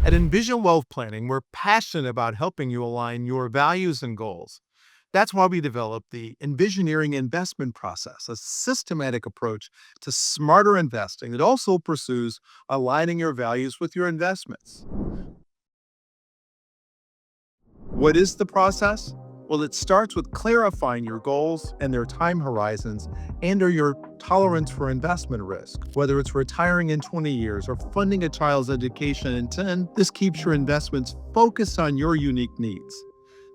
At Envision Wealth Planning, we're passionate about helping you align your values and goals. That's why we developed the Envisioneering investment process, a systematic approach to smarter investing that also pursues aligning your values with your investments. What is the process? Well, it starts with clarifying your goals and their time horizons and or your tolerance for investment risk. Whether it's retiring in 20 years or funding a child's education in 10, this keeps your investments focused on your unique needs.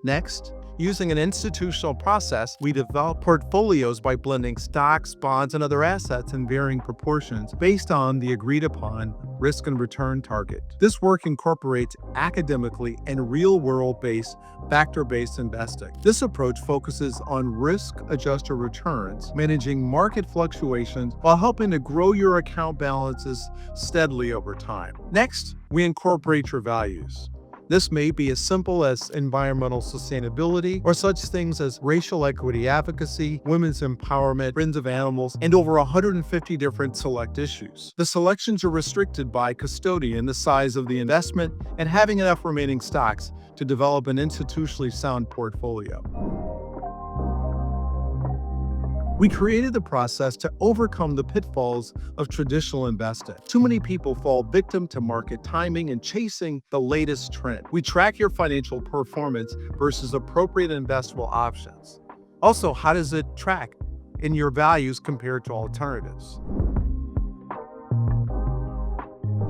Next, using an institutional process, we develop portfolios by blending stocks, bonds, and other assets in varying proportions based on the agreed upon risk and return target. This work incorporates academically and real-world based factor-based investing. This approach focuses on risk-adjusted returns, managing market fluctuations while helping to grow your account balances steadily over time. Next, we incorporate your values. This may be as simple as environmental sustainability or such things as racial equity advocacy, women's empowerment, friends of animals, and over 150 different select issues. The selections are restricted by custodian, the size of the investment, and having enough remaining stocks to develop an institutionally sound portfolio. We created the process to overcome the pitfalls of traditional investing. Too many people fall victim to market timing and chasing the latest trend. We track your financial performance versus appropriate investable options. Also, how does it track in your values compared to alternatives?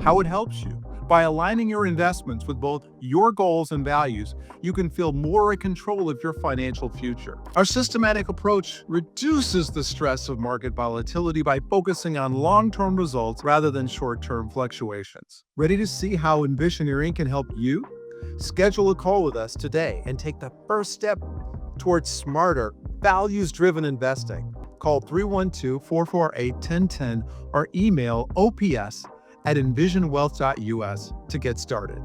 How it helps you. By aligning your investments with both your goals and values, you can feel more in control of your financial future. Our systematic approach reduces the stress of market volatility by focusing on long-term results rather than short-term fluctuations. Ready to see how Envisioneering can help you? Schedule a call with us today and take the first step towards smarter, values-driven investing. Call 312-448-1010 or email ops@envisionwealth.us to get started.